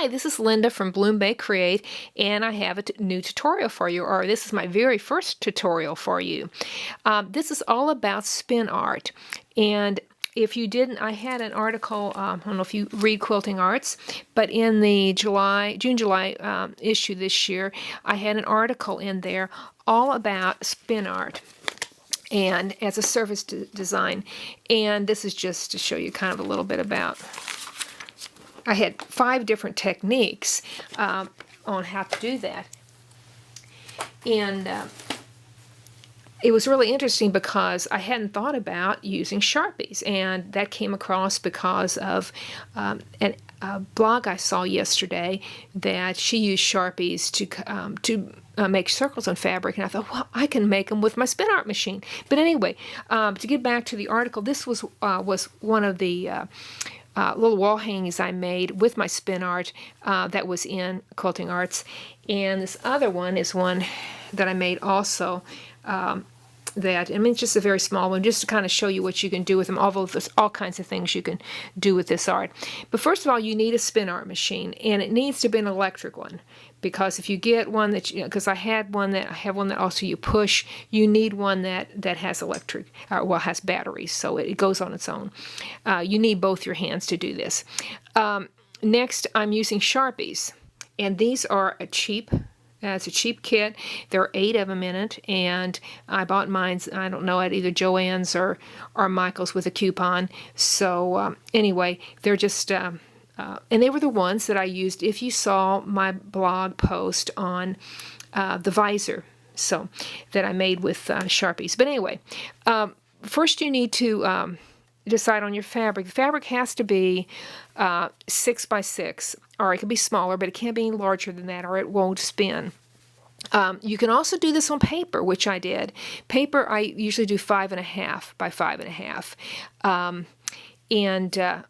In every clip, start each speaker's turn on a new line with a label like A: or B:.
A: Hi, this is Linda from Bloom Bay Create, and I have a new tutorial for you, or this is my very first tutorial for you. This is all about spin art, and if you didn't, I had an article, I don't know if you read Quilting Arts, but in the June-July issue this year, I had an article in there all about spin art and as a service design, and this is just to show you kind of a little bit about. I had 5 different techniques on how to do that, and it was really interesting because I hadn't thought about using Sharpies, and that came across because of a blog I saw yesterday that she used Sharpies to make circles on fabric, and I thought, well, I can make them with my spin art machine. But anyway, to get back to the article, this was one of the little wall hangings I made with my spin art that was in Quilting Arts, and this other one is one that I made also. It's just a very small one, just to kind of show you what you can do with them, although there's all kinds of things you can do with this art. But first of all, you need a spin art machine, and it needs to be an electric one, because if you get one that, because I have one that also you push, you need one that has electric, has batteries, so it goes on its own. You need both your hands to do this. Next, I'm using Sharpies, and these are a cheap. It's a cheap kit. There are 8 of them in it, and I bought mine, I don't know, at either Joann's or Michael's with a coupon. So anyway, they're just, and they were the ones that I used if you saw my blog post on the visor, so that I made with Sharpies. But anyway, first you need to decide on your fabric. The fabric has to be 6 by 6, or it can be smaller, but it can't be any larger than that, or it won't spin. You can also do this on paper, which I did. Paper, I usually do 5.5 by 5.5, and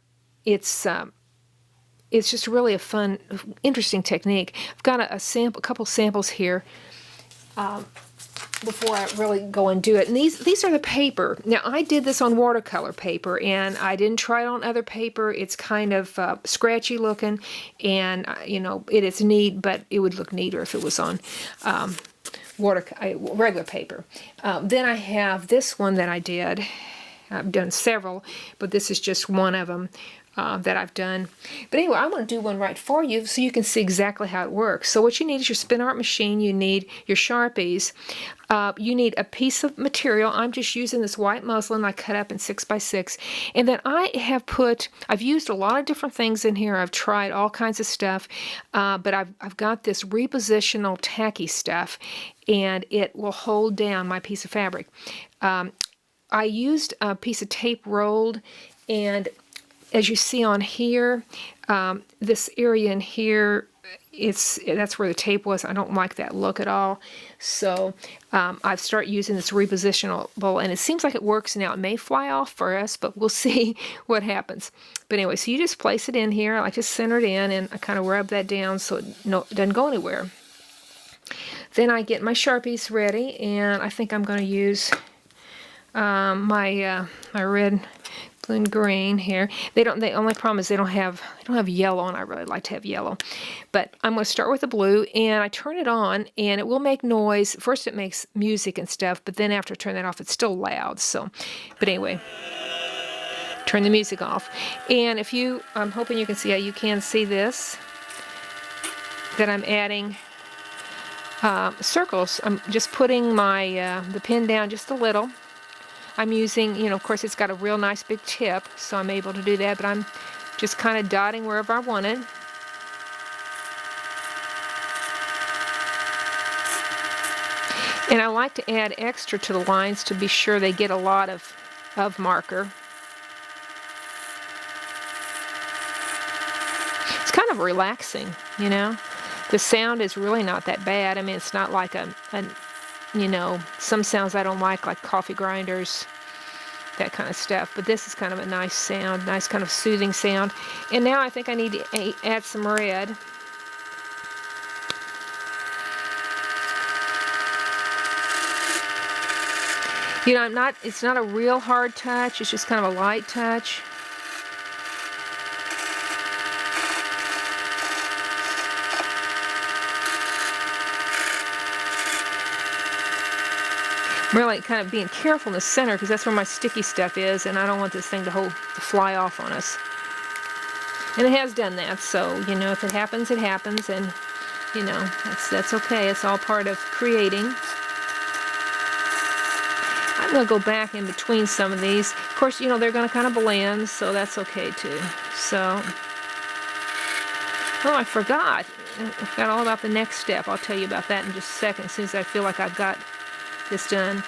A: it's just really a fun, interesting technique. I've got a couple samples here. Before I really go and do it. And these are the paper. Now, I did this on watercolor paper, and I didn't try it on other paper. It's kind of scratchy looking, and it is neat, but it would look neater if it was on regular paper. Then I have this one that I did. I've done several, but this is just one of them that I've done. But anyway, I want to do one right for you so you can see exactly how it works. So what you need is your spin art machine, you need your Sharpies, you need a piece of material. I'm just using this white muslin I cut up in 6 by 6, and then I've used a lot of different things in here. I've tried all kinds of stuff, but I've got this repositional tacky stuff, and it will hold down my piece of fabric. I used a piece of tape rolled, and as you see on here, this area in here, that's where the tape was. I don't like that look at all. So I've started using this repositionable, and it seems like it works now. It may fly off for us, but we'll see what happens. But anyway, so you just place it in here. I like to center it in, and I kind of rub that down so it doesn't go anywhere. Then I get my Sharpies ready, and I think I'm going to use my red, blue, and green here. The only problem is they don't have yellow, and I really like to have yellow. But I'm going to start with the blue, and I turn it on, and it will make noise. First it makes music and stuff, but then after I turn that off, it's still loud. So, but anyway, turn the music off. And I'm hoping you can see how you can see this, that I'm adding circles. I'm just putting the pin down just a little. I'm using, of course it's got a real nice big tip, so I'm able to do that, but I'm just kind of dotting wherever I want it. And I like to add extra to the lines to be sure they get a lot of marker. It's kind of relaxing, The sound is really not that bad. I mean, it's not like some sounds I don't like coffee grinders, that kind of stuff. But this is kind of a nice sound, nice kind of soothing sound. And now I think I need to add some red. It's not a real hard touch, it's just kind of a light touch. really kind of being careful in the center because that's where my sticky stuff is, and I don't want this thing to fly off on us. And it has done that, so, you know, if it happens, it happens, and, you know, that's okay. It's all part of creating. I'm going to go back in between some of these. Of course, you know, they're going to kind of blend, so that's okay, too. So, oh, I forgot. I forgot all about the next step. I'll tell you about that in just a second, as soon as I feel like I've got this done.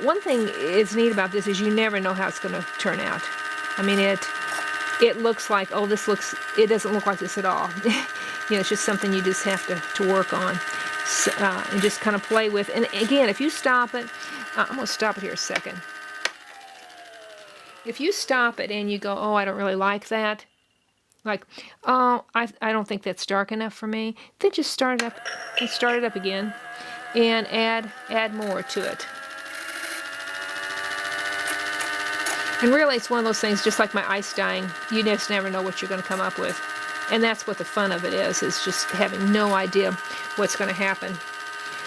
A: One thing is neat about this is you never know how it's going to turn out. I mean, it looks like, oh, it doesn't look like this at all. You know, it's just something you just have to work on, so, and just kind of play with. And again, if you stop it, I'm going to stop it here a second. If you stop it and you go, oh, I don't really like that, like, oh, I don't think that's dark enough for me, then just start it up again, and add more to it. And really, it's one of those things, just like my ice dyeing, you just never know what you're going to come up with. And that's what the fun of it is just having no idea what's going to happen.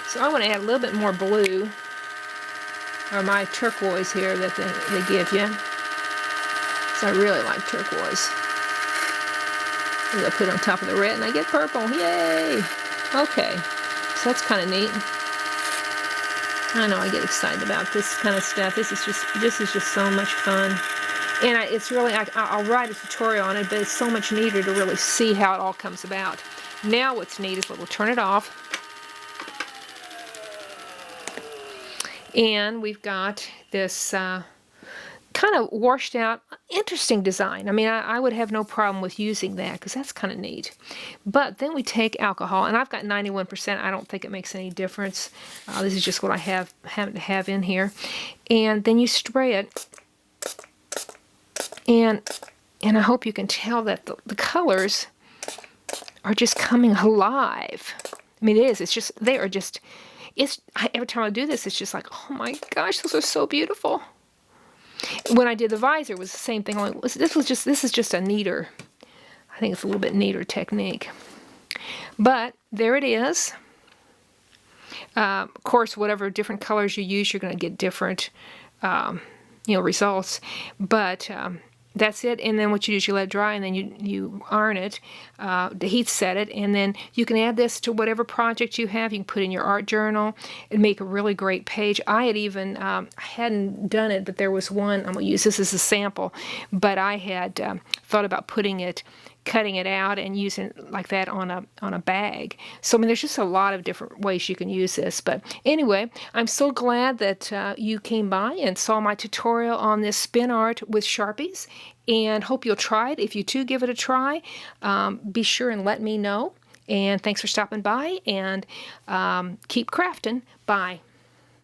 A: So I want to add a little bit more blue, or my turquoise here that they give you. So I really like turquoise. I'll put it on top of the red and I get purple. Yay! Okay, so that's kind of neat. I know, I get excited about this kind of stuff. This is just so much fun. And it's really, I'll write a tutorial on it, but it's so much neater to really see how it all comes about. Now what's neat is we'll turn it off. And we've got this kind of washed out, interesting design. I mean, I would have no problem with using that because that's kind of neat. But then we take alcohol, and I've got 91%. I don't think it makes any difference. This is just what I happen to have in here. And then you spray it, and I hope you can tell that the colors are just coming alive. I mean, it is. It's just, they are just, every time I do this, it's just like, oh my gosh, those are so beautiful. When I did the visor, it was the same thing. Only this is just a neater, I think it's a little bit neater technique. But there it is. Of course, whatever different colors you use, you're going to get different, results. But that's it. And then what you do is you let it dry, and then you iron it, the heat set it, and then you can add this to whatever project you have. You can put in your art journal and make a really great page. I had even, I hadn't done it, but there was one, I'm going to use this as a sample, but I had thought about cutting it out and using it like that on a bag. So, I mean, there's just a lot of different ways you can use this. But anyway, I'm so glad that you came by and saw my tutorial on this spin art with Sharpies, and hope you'll try it. If you do give it a try, be sure and let me know. And thanks for stopping by, and keep crafting. Bye.